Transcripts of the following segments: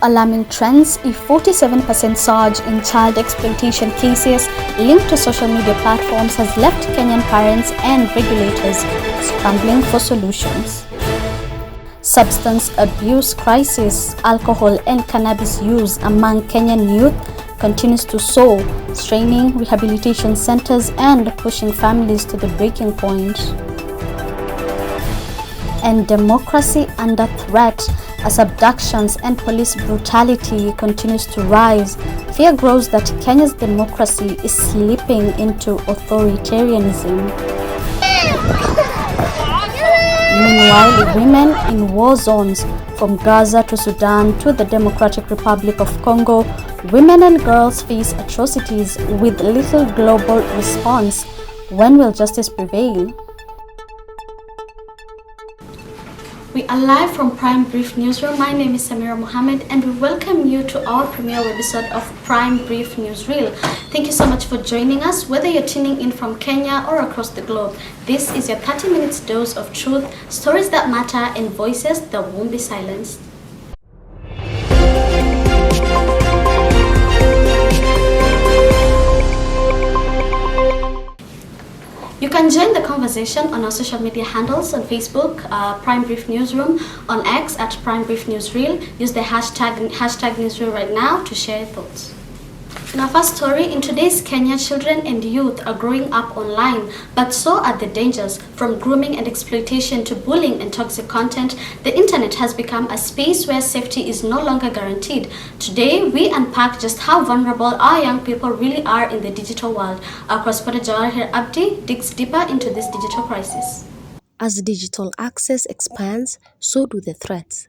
Alarming trends: a 47% surge in child exploitation cases linked to social media platforms has left Kenyan parents and regulators scrambling for solutions. Substance abuse crisis: alcohol and cannabis use among Kenyan youth continues to soar, straining rehabilitation centers and pushing families to the breaking point. And democracy under threat as abductions and police brutality continues to rise. Fear grows that Kenya's democracy is slipping into authoritarianism. Meanwhile, women in war zones, from Gaza to Sudan to the Democratic Republic of Congo, women and girls face atrocities with little global response. When will justice prevail? We are live from Prime Brief Newsroom. My name is Samira Mohammed and we welcome you to our premiere episode of Prime Brief Newsreel. Thank you so much for joining us, whether you're tuning in from Kenya or across the globe. This is your 30 minutes dose of truth, stories that matter, and voices that won't be silenced. You can join the conversation on our social media handles on Facebook, Prime Brief Newsroom, on X at Prime Brief Newsreel. Use the hashtag Newsreel right now to share your thoughts. In our first story, in today's Kenya, children and youth are growing up online, but so are the dangers. From grooming and exploitation to bullying and toxic content, the internet has become a space where safety is no longer guaranteed. Today, we unpack just how vulnerable our young people really are in the digital world. Our correspondent Jawahir Abdi digs deeper into this digital crisis. As digital access expands, so do the threats.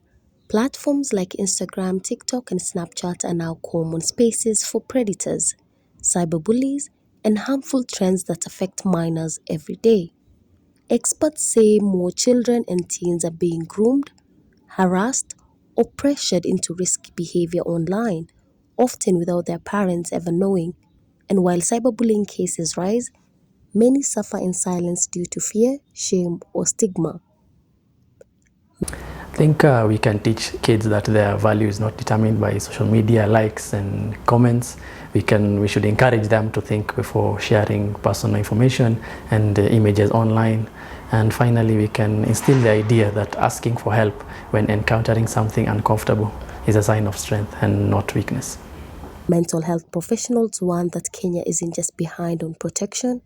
Platforms like Instagram, TikTok, and Snapchat are now common spaces for predators, cyberbullies, and harmful trends that affect minors every day. Experts say more children and teens are being groomed, harassed, or pressured into risky behavior online, often without their parents ever knowing. And while cyberbullying cases rise, many suffer in silence due to fear, shame, or stigma. I think we can teach kids that their value is not determined by social media likes and comments. We should encourage them to think before sharing personal information and images online. And finally, we can instill the idea that asking for help when encountering something uncomfortable is a sign of strength and not weakness. Mental health professionals warn that Kenya isn't just behind on protection,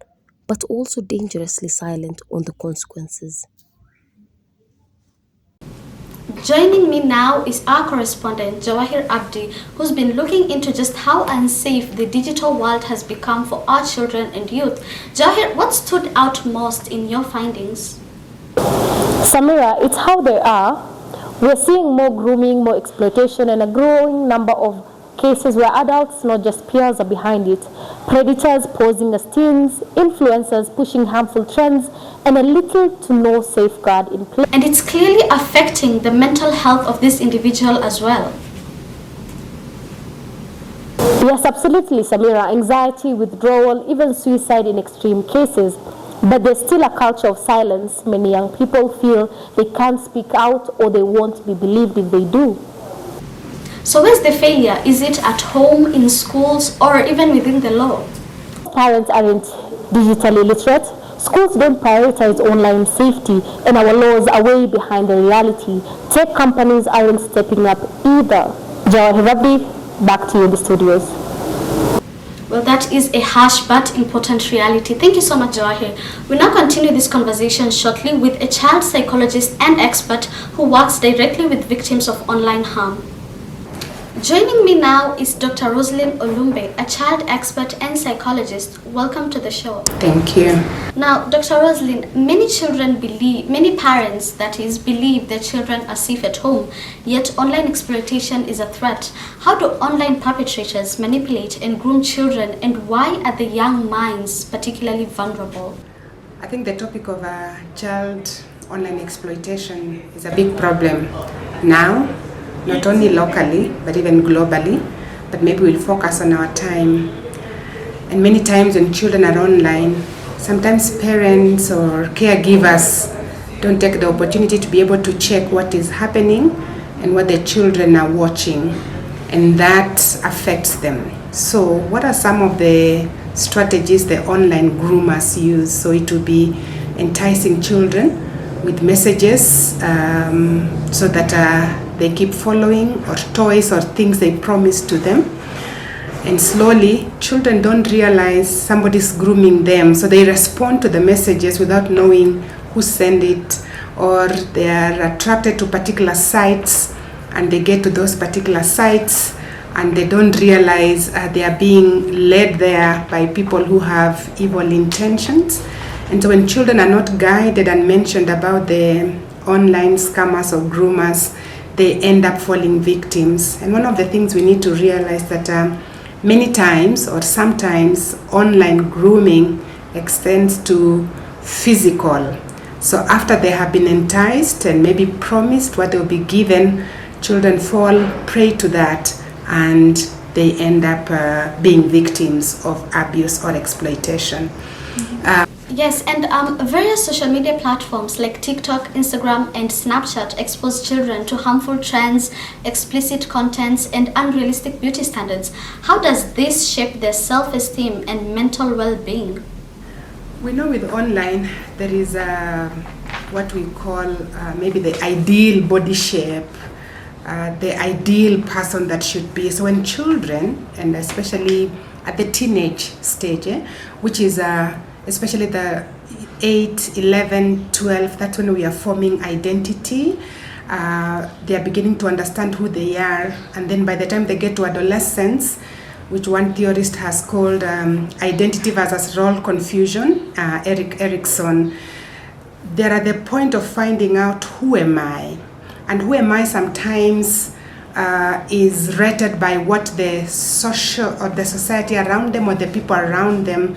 but also dangerously silent on the consequences. Joining me now is our correspondent Jawahir Abdi, who's been looking into just how unsafe the digital world has become for our children and youth. Jawahir, what stood out most in your findings? Samira, it's how they are. We're seeing more grooming, more exploitation, and a growing number of cases where adults, not just peers, are behind it. Predators posing as teens, influencers pushing harmful trends, and a little to no safeguard in place. And it's clearly affecting the mental health of this individual as well. Yes, absolutely, Samira. Anxiety, withdrawal, even suicide in extreme cases. But there's still a culture of silence. Many young people feel they can't speak out or they won't be believed if they do. So where's the failure? Is it at home, in schools, or even within the law? Parents aren't digitally literate. Schools don't prioritize online safety, and our laws are way behind the reality. Tech companies aren't stepping up either. Jawahir Abdi, back to you in the studios. Well, that is a harsh but important reality. Thank you so much, Jawahir. We'll now continue this conversation shortly with a child psychologist and expert who works directly with victims of online harm. Joining me now is Dr. Roslyn Olumbe, a child expert and psychologist. Welcome to the show. Thank you. Now, Dr. Roslyn, many parents believe their children are safe at home, yet online exploitation is a threat. How do online perpetrators manipulate and groom children, and why are the young minds particularly vulnerable? I think the topic of child online exploitation is a big problem now. Not only locally, but even globally, but maybe we'll focus on our time. And many times when children are online, sometimes parents or caregivers don't take the opportunity to be able to check what is happening and what the children are watching. and that affects them. So what are some of the strategies the online groomers use? So it will be enticing children with messages so that they keep following, or toys or things they promise to them. And slowly, children don't realize somebody's grooming them, so they respond to the messages without knowing who sent it, or they are attracted to particular sites, and they get to those particular sites, and they don't realize they are being led there by people who have evil intentions. And so when children are not guided and mentioned about the online scammers or groomers, they end up falling victims. And one of the things we need to realize that many times or sometimes online grooming extends to physical. So after they have been enticed and maybe promised what they'll be given, children fall prey to that, and they end up being victims of abuse or exploitation. Yes, and various social media platforms like TikTok, Instagram, and Snapchat expose children to harmful trends, explicit contents, and unrealistic beauty standards. How does this shape their self-esteem and mental well-being? We know with online there is what we call maybe the ideal body shape, the ideal person that should be. So when children, and especially at the teenage stage, which is especially the 8, 11, 12, that's when we are forming identity. They are beginning to understand who they are, and then by the time they get to adolescence, which one theorist has called identity versus role confusion, Erik Erikson, they're at the point of finding out who am I. And who am I sometimes is rated by what the social or the society around them or the people around them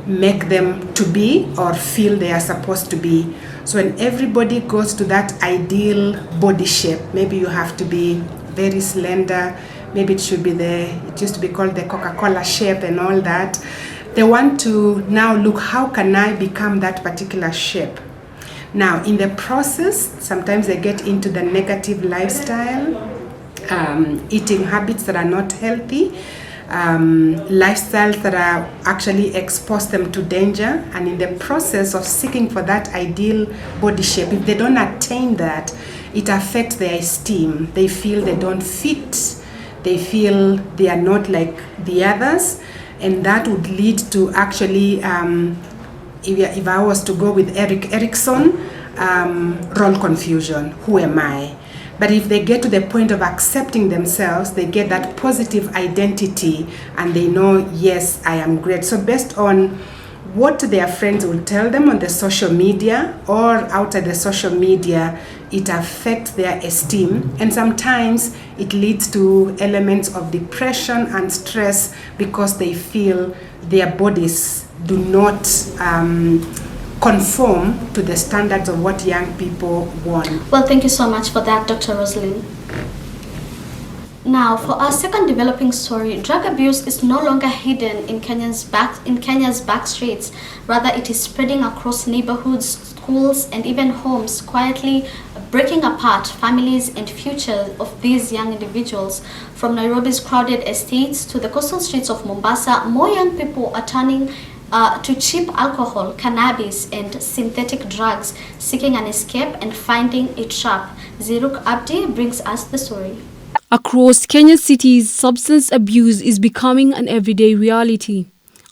make them to be or feel they are supposed to be. So when everybody goes to that ideal body shape, maybe you have to be very slender, maybe it should be it used to be called the Coca-Cola shape and all that. They want to now look, how can I become that particular shape? Now, in the process, sometimes they get into the negative lifestyle, eating habits that are not healthy, lifestyles that are actually expose them to danger. And in the process of seeking for that ideal body shape, if they don't attain that, it affects their esteem. They feel they don't fit. They feel they are not like the others. And that would lead to actually, if I was to go with Erik Erikson, role confusion. Who am I? But if they get to the point of accepting themselves, they get that positive identity and they know, yes, I am great. So based on what their friends will tell them on the social media or outside the social media, it affects their esteem. And sometimes it leads to elements of depression and stress because they feel their bodies do not conform to the standards of what young people want. Well, thank you so much for that, Dr. Rosalind. Now, for our second developing story, drug abuse is no longer hidden in Kenya's back streets. Rather, it is spreading across neighborhoods, schools, and even homes, quietly breaking apart families and future of these young individuals. From Nairobi's crowded estates to the coastal streets of Mombasa, more young people are turning to cheap alcohol, cannabis, and synthetic drugs, seeking an escape and finding a trap. Ziruk Abdi brings us the story. Across Kenya's cities, substance abuse is becoming an everyday reality.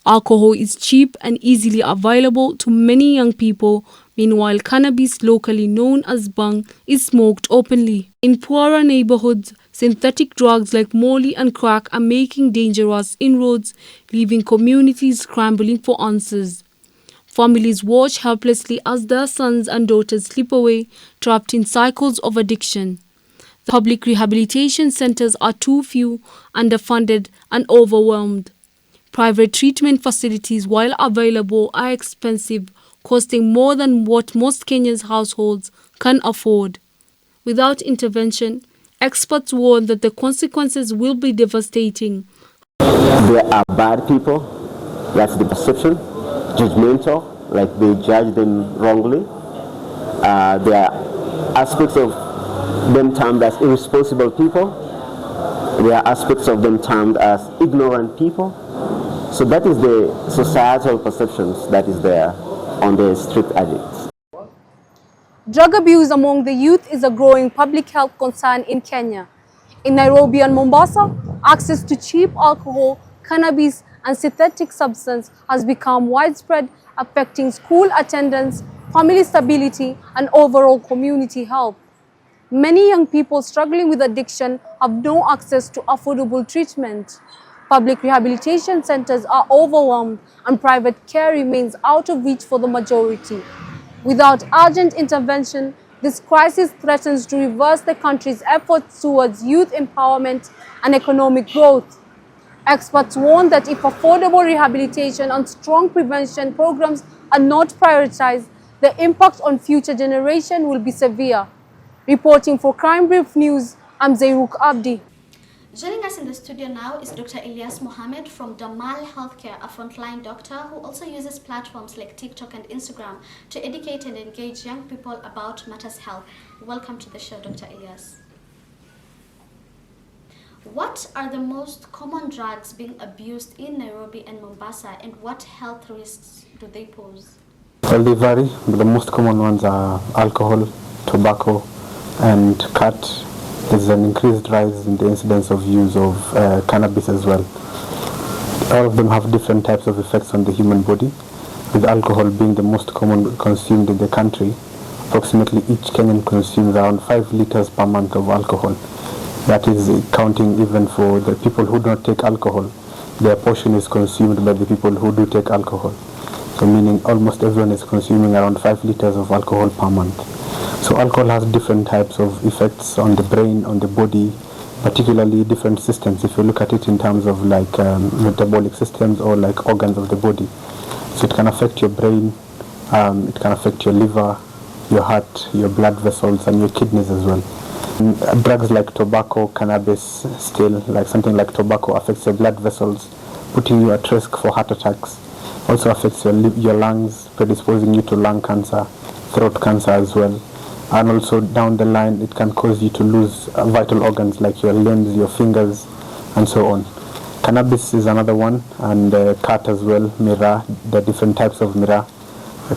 Alcohol is cheap and easily available to many young people. Meanwhile, cannabis, locally known as bhang, is smoked openly. In poorer neighborhoods, synthetic drugs like molly and crack are making dangerous inroads, leaving communities scrambling for answers. Families watch helplessly as their sons and daughters slip away, trapped in cycles of addiction. Public rehabilitation centers are too few, underfunded, and overwhelmed. Private treatment facilities, while available, are expensive, costing more than what most Kenyan households can afford. Without intervention, experts warn that the consequences will be devastating. There are bad people, that's the perception, judgmental, like they judge them wrongly. There are aspects of them termed as irresponsible people, There are aspects of them termed as ignorant people. So that is the societal perceptions that is there on the street addicts. Drug abuse among the youth is a growing public health concern in Kenya. In Nairobi and Mombasa, access to cheap alcohol, cannabis, and synthetic substance has become widespread, affecting school attendance, family stability, and overall community health. Many young people struggling with addiction have no access to affordable treatment. Public rehabilitation centers are overwhelmed, and private care remains out of reach for the majority. Without urgent intervention, this crisis threatens to reverse the country's efforts towards youth empowerment and economic growth. Experts warn that if affordable rehabilitation and strong prevention programs are not prioritized, the impact on future generations will be severe. Reporting for Crime Brief News, I'm Zairuk Abdi. Joining us in the studio now is Dr. Ilyas Mohammed from Damal Healthcare, a frontline doctor who also uses platforms like TikTok and Instagram to educate and engage young people about matters health. Welcome to the show, Dr. Ilyas. What are the most common drugs being abused in Nairobi and Mombasa, and what health risks do they pose? Well, they vary, but the most common ones are alcohol, tobacco, and cat. There's an increased rise in the incidence of use of cannabis as well. All of them have different types of effects on the human body, with alcohol being the most common consumed in the country. Approximately each Kenyan consumes around 5 liters per month of alcohol. That is counting even for the people who don't take alcohol. Their portion is consumed by the people who do take alcohol. So meaning almost everyone is consuming around 5 liters of alcohol per month. So alcohol has different types of effects on the brain, on the body, particularly different systems. If you look at it in terms of like metabolic systems or like organs of the body. So it can affect your brain, it can affect your liver, your heart, your blood vessels, and your kidneys as well. And drugs like tobacco, cannabis, still like something like tobacco affects your blood vessels, putting you at risk for heart attacks. Also affects your lungs, predisposing you to lung cancer, throat cancer as well. And also down the line, it can cause you to lose vital organs like your limbs, your fingers, and so on. Cannabis is another one, and cat as well, mirror, the different types of mirror.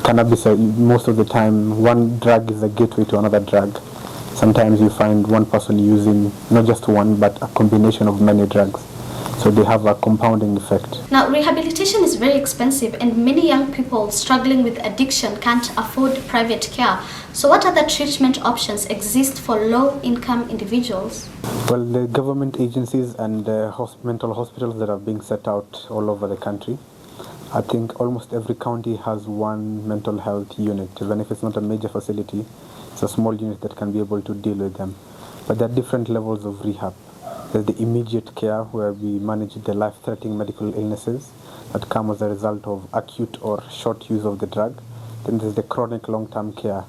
Cannabis, most of the time, one drug is a gateway to another drug. Sometimes you find one person using not just one, but a combination of many drugs. So they have a compounding effect. Now, rehabilitation is very expensive, and many young people struggling with addiction can't afford private care. So what other treatment options exist for low-income individuals? Well, the government agencies and mental hospitals that are being set out all over the country. I think almost every county has one mental health unit. Even if it's not a major facility, it's a small unit that can be able to deal with them. But there are different levels of rehab. There's the immediate care, where we manage the life-threatening medical illnesses that come as a result of acute or short use of the drug. Then there's the chronic long-term care,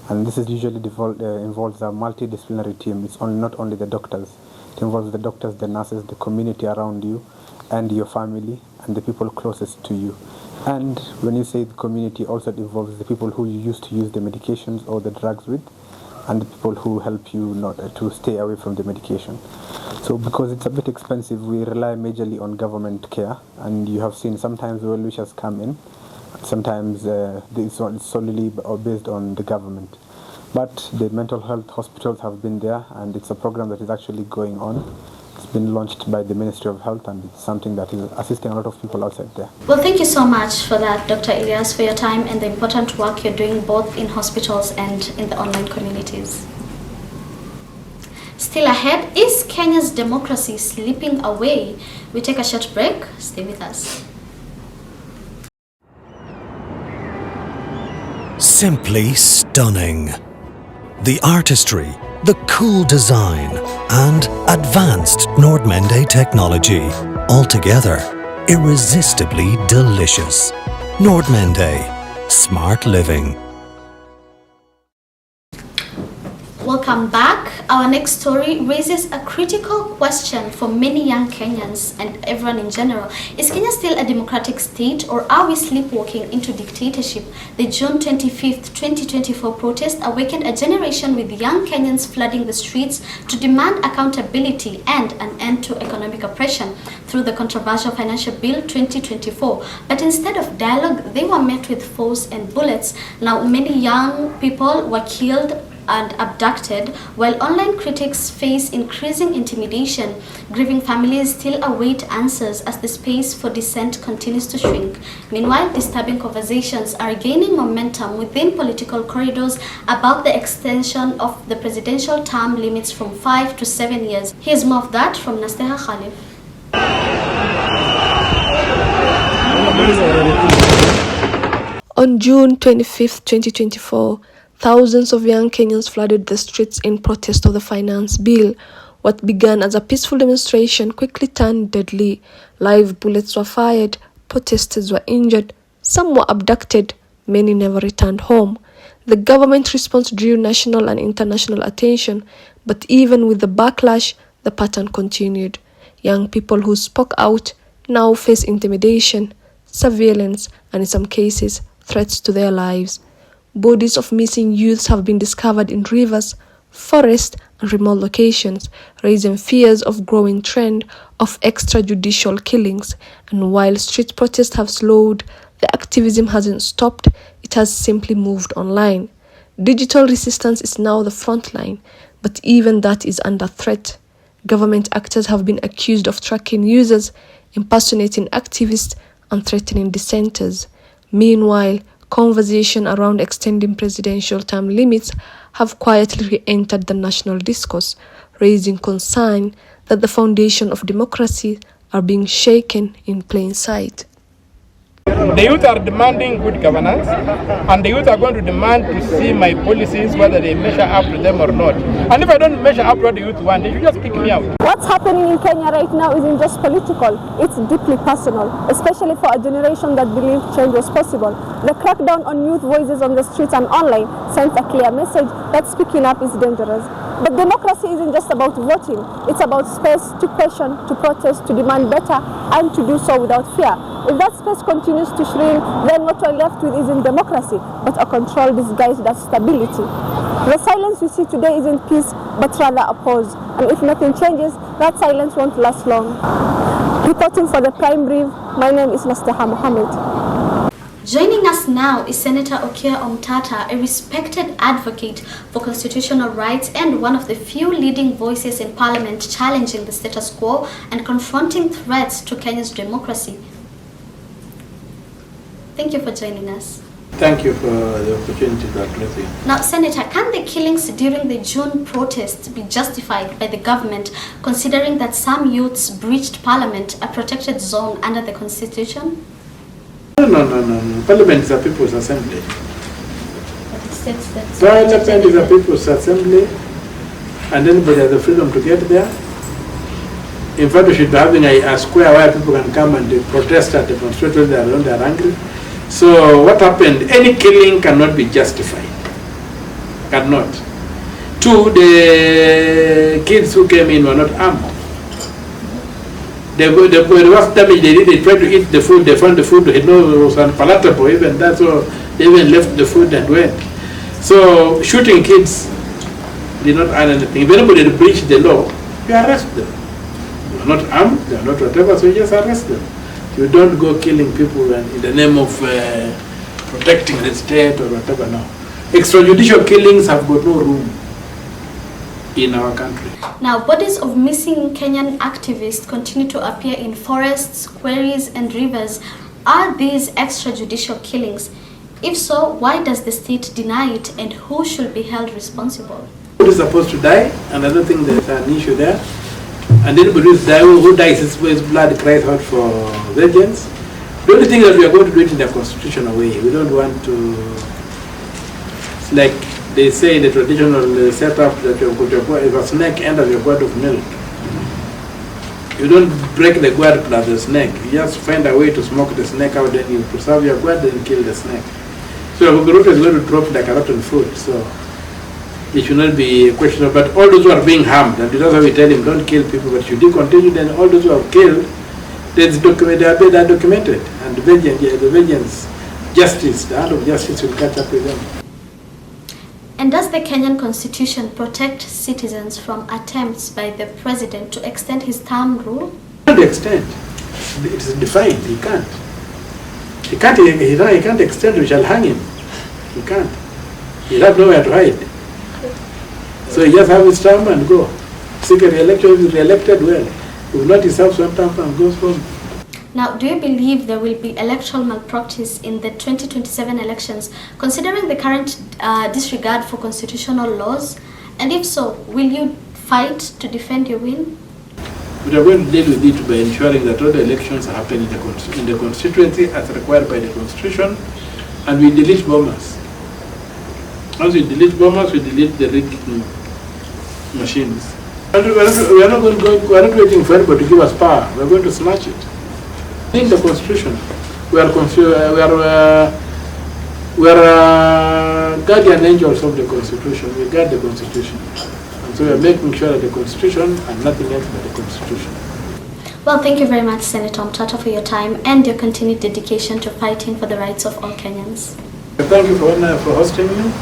and this is usually involves a multidisciplinary team. It's not only the doctors. It involves the doctors, the nurses, the community around you, and your family, and the people closest to you. And when you say the community, also it involves the people who you used to use the medications or the drugs with, and the people who help you not to stay away from the medication. So because it's a bit expensive, we rely majorly on government care, and you have seen sometimes well-wishers come in, sometimes it's solely based on the government. But the mental health hospitals have been there, and it's a program that is actually going on. It's been launched by the Ministry of Health, and it's something that is assisting a lot of people outside there. Well, thank you so much for that, Dr. Ilyas, for your time and the important work you're doing both in hospitals and in the online communities. Still ahead, is Kenya's democracy slipping away? We take a short break. Stay with us. Simply stunning. The artistry, the cool design, and advanced Nordmende technology. Altogether, irresistibly delicious. Nordmende. Smart living. Welcome back. Our next story raises a critical question for many young Kenyans and everyone in general. Is Kenya still a democratic state, or are we sleepwalking into dictatorship? The June 25th, 2024 protest awakened a generation with young Kenyans flooding the streets to demand accountability and an end to economic oppression through the controversial Financial Bill 2024. But instead of dialogue, they were met with force and bullets. Now, many young people were killed and abducted, while online critics face increasing intimidation. Grieving families still await answers as the space for dissent continues to shrink. Meanwhile, disturbing conversations are gaining momentum within political corridors about the extension of the presidential term limits from 5 to 7 years. Here's more of that from Nasteha Khalif. On June 25, 2024, thousands of young Kenyans flooded the streets in protest of the finance bill. What began as a peaceful demonstration quickly turned deadly. Live bullets were fired, protesters were injured, some were abducted, many never returned home. The government response drew national and international attention, but even with the backlash, the pattern continued. Young people who spoke out now face intimidation, surveillance, and in some cases, threats to their lives. Bodies of missing youths have been discovered in rivers, forests, and remote locations, raising fears of growing trend of extrajudicial killings. And while street protests have slowed, the activism hasn't stopped, it has simply moved online. Digital resistance is now the front line, but even that is under threat. Government actors have been accused of tracking users, impersonating activists, and threatening dissenters. Meanwhile, conversation around extending presidential term limits have quietly re-entered the national discourse, raising concern that the foundation of democracy are being shaken in plain sight. The youth are demanding good governance, and the youth are going to demand to see my policies, whether they measure up to them or not. And if I don't measure up to what the youth want, they should just kick me out. What's happening in Kenya right now isn't just political, it's deeply personal, especially for a generation that believed change was possible. The crackdown on youth voices on the streets and online sends a clear message that speaking up is dangerous. But democracy isn't just about voting, it's about space to question, to protest, to demand better, and to do so without fear. If that space continues to shrink, then what we're left with isn't democracy, but a control disguised as stability. The silence we see today isn't peace, but rather a pause. And if nothing changes, that silence won't last long. Reporting for the Prime Brief, my name is Nasteha Mohammed. Joining us now is Senator Okia Omtata, a respected advocate for constitutional rights and one of the few leading voices in Parliament challenging the status quo and confronting threats to Kenya's democracy. Thank you for joining us. Thank you for the opportunity, Dr. Lucy. Now, Senator, can the killings during the June protests be justified by the government, considering that some youths breached Parliament, a protected zone under the Constitution? No. Parliament is a people's assembly. But it states that Parliament is a people's assembly, and anybody has the freedom to get there. In fact, we should be having a square where people can come and protest and demonstrate when they are angry. So what happened? Any killing cannot be justified. Cannot. Two, the kids who came in were not armed. The worst damage they did, they tried to eat the food, they found the food, it was unpalatable even that, so they even left the food and went. So shooting kids did not earn anything. If anybody breached the law, you arrest them. They are not armed, they are not whatever, so you just arrest them. You don't go killing people in the name of protecting the state or whatever, no. Extrajudicial killings have got no room in our country. Now, bodies of missing Kenyan activists continue to appear in forests, quarries, and rivers. Are these extrajudicial killings? If so, why does the state deny it, and who should be held responsible? Who is supposed to die? And I don't think there's an issue there. And anybody who dies, his blood cries out for vengeance. The only thing that we are going to do it in a constitutional way. We don't want to, it's like they say in the traditional setup that if a snake enters your gourd of milk, you don't break the gourd plus the snake. You just find a way to smoke the snake out, then you preserve your gourd and kill the snake. So Ruto is going to drop like a rotten fruit. So it should not be a question of, but all those who are being harmed, and that's why we tell him, don't kill people, but should you continue, then all those who are killed, they are documented, and the vengeance, justice, the hand of justice will catch up with them. And does the Kenyan constitution protect citizens from attempts by the president to extend his term rule? To the extent, it is defined, he can't. He can't extend, we shall hang him. He can't. He'll have nowhere to hide. So he just have his term and go. Seek a re-election, if he's re-elected, well. If not, he serves one term and goes home. Now, do you believe there will be electoral malpractice in the 2027 elections, considering the current disregard for constitutional laws? And if so, will you fight to defend your win? We are going to deal with it by ensuring that all the elections happen in the constituency as required by the Constitution, and we delete bombers. Once we delete bombers, we delete the rigged machines. And we are not waiting for anybody to give us power. We are going to smash it. In the Constitution, we are guardian angels of the Constitution. We guard the Constitution. And so we are making sure that the Constitution and nothing else but the Constitution. Well, thank you very much, Senator Mtata, for your time and your continued dedication to fighting for the rights of all Kenyans. Thank you for hosting me.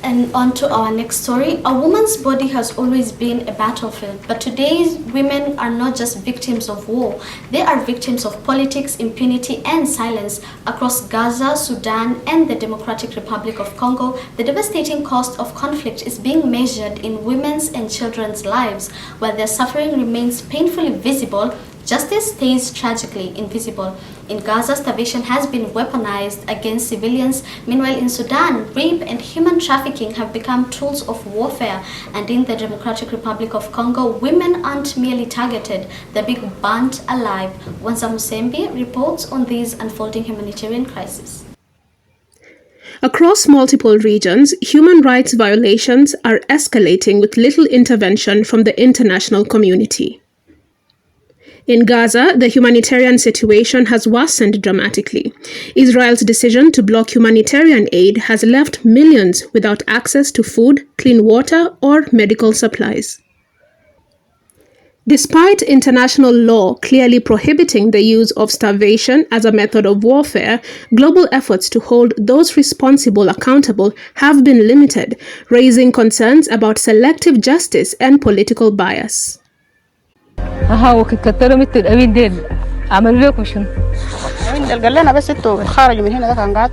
And on to our next story. A woman's body has always been a battlefield, but today's women are not just victims of war. They are victims of politics, impunity, and silence. Across Gaza, Sudan, and the Democratic Republic of Congo, the devastating cost of conflict is being measured in women's and children's lives. While their suffering remains painfully visible, justice stays tragically invisible. In Gaza, starvation has been weaponized against civilians. Meanwhile, in Sudan, rape and human trafficking have become tools of warfare. And in the Democratic Republic of Congo, women aren't merely targeted, they're being burnt alive. Wanza Musembi reports on these unfolding humanitarian crises. Across multiple regions, human rights violations are escalating with little intervention from the international community. In Gaza, the humanitarian situation has worsened dramatically. Israel's decision to block humanitarian aid has left millions without access to food, clean water, or medical supplies. Despite international law clearly prohibiting the use of starvation as a method of warfare, global efforts to hold those responsible accountable have been limited, raising concerns about selective justice and political bias. وكتروا مثل الأمين ديل عملوا لكم شنو؟ قال لنا بس انتوا خرجوا من هنا ده كان قاعد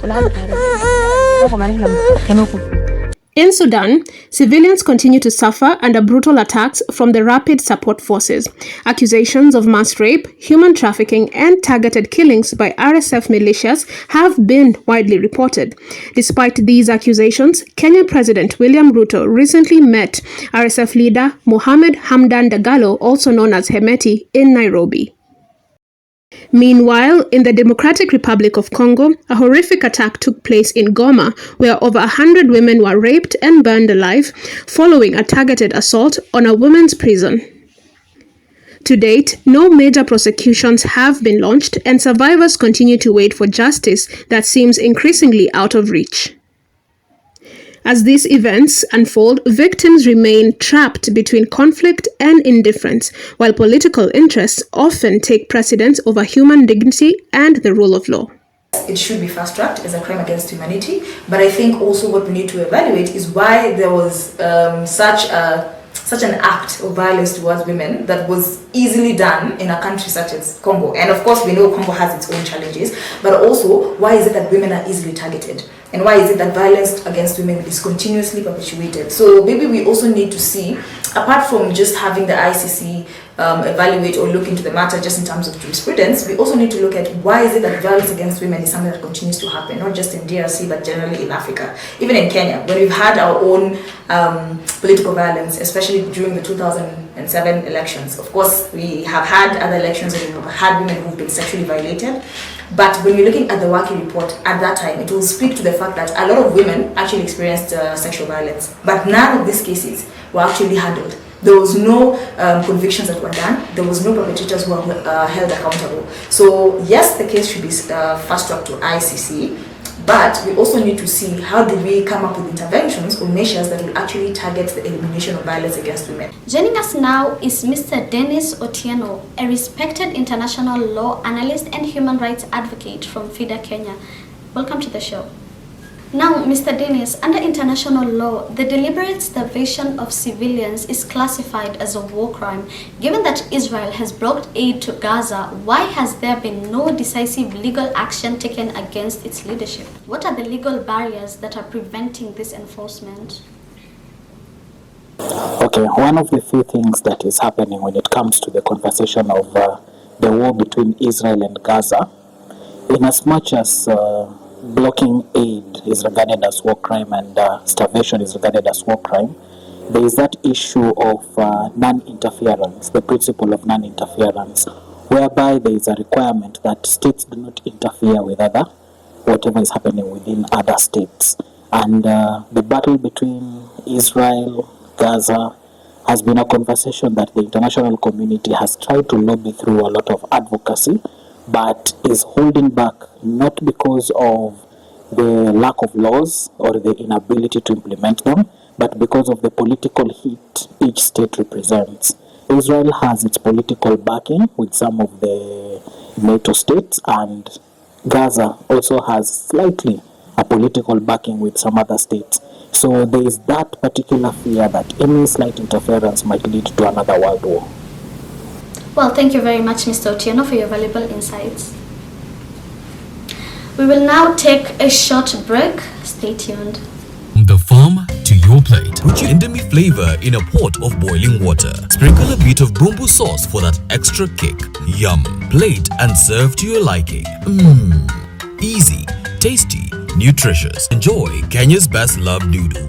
In Sudan, civilians continue to suffer under brutal attacks from the Rapid Support Forces. Accusations of mass rape, human trafficking, and targeted killings by RSF militias have been widely reported. Despite these accusations, Kenya President William Ruto recently met RSF leader Mohamed Hamdan Dagalo, also known as Hemeti, in Nairobi. Meanwhile, in the Democratic Republic of Congo, a horrific attack took place in Goma, where over 100 women were raped and burned alive following a targeted assault on a women's prison. To date, no major prosecutions have been launched, and survivors continue to wait for justice that seems increasingly out of reach. As these events unfold, victims remain trapped between conflict and indifference, while political interests often take precedence over human dignity and the rule of law. It should be fast-tracked as a crime against humanity, but I think also what we need to evaluate is why there was such an act of violence towards women that was easily done in a country such as Congo. And of course, we know Congo has its own challenges, but also why is it that women are easily targeted? And why is it that violence against women is continuously perpetuated? So maybe we also need to see, apart from just having the ICC evaluate or look into the matter just in terms of jurisprudence, we also need to look at why is it that violence against women is something that continues to happen, not just in DRC, but generally in Africa. Even in Kenya, when we've had our own political violence, especially during the 2007 elections. Of course, we have had other elections where we've had women who've been sexually violated. But when you're looking at the Waki report at that time, it will speak to the fact that a lot of women actually experienced sexual violence. But none of these cases were actually handled. There was no convictions that were done. There was no perpetrators who were held accountable. So yes, the case should be fast-tracked to ICC, But we also need to see how do we come up with interventions or measures that will actually target the elimination of violence against women. Joining us now is Mr. Dennis Otieno, a respected international law analyst and human rights advocate from FIDA, Kenya. Welcome to the show. Now, Mr. Dennis, under international law, the deliberate starvation of civilians is classified as a war crime. Given that Israel has blocked aid to Gaza, why has there been no decisive legal action taken against its leadership? What are the legal barriers that are preventing this enforcement? Okay, one of the few things that is happening when it comes to the conversation of the war between Israel and Gaza, in as much as blocking aid is regarded as war crime and starvation is regarded as war crime, there is that issue of non-interference, the principle of non-interference, whereby there is a requirement that states do not interfere with whatever is happening within other states. And the battle between Israel, Gaza, has been a conversation that the international community has tried to lobby through a lot of advocacy, but is holding back, not because of the lack of laws or the inability to implement them, but because of the political heat each state represents. Israel has its political backing with some of the NATO states, and Gaza also has slightly a political backing with some other states. So there is that particular fear that any slight interference might lead to another world war. Well, thank you very much, Mr. Otieno, for your valuable insights. We will now take a short break. Stay tuned. From the farm to your plate, put your Indomie flavor in a pot of boiling water. Sprinkle a bit of bumbu sauce for that extra kick. Yum. Plate and serve to your liking. Easy, tasty, nutritious. Enjoy Kenya's best loved noodle.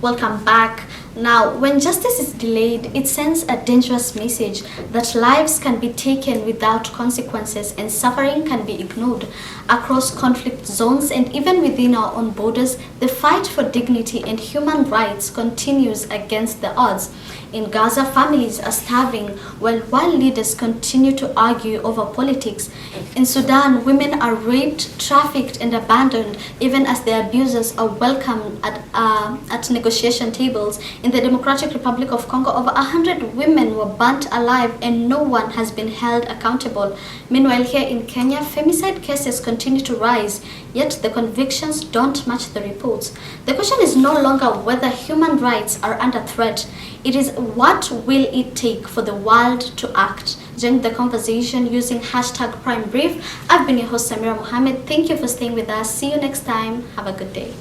Welcome back. Now, when justice is delayed, it sends a dangerous message that lives can be taken without consequences and suffering can be ignored. Across conflict zones and even within our own borders, the fight for dignity and human rights continues against the odds. In Gaza, families are starving while leaders continue to argue over politics. In Sudan, women are raped, trafficked, and abandoned, even as their abusers are welcomed at negotiation tables. In the Democratic Republic of Congo, over 100 women were burnt alive and no one has been held accountable. Meanwhile, here in Kenya, femicide cases continue to rise, yet the convictions don't match the reports. The question is no longer whether human rights are under threat. It is what will it take for the world to act? Join the conversation using #PrimeBrief. I've been your host, Samira Mohammed. Thank you for staying with us. See you next time. Have a good day.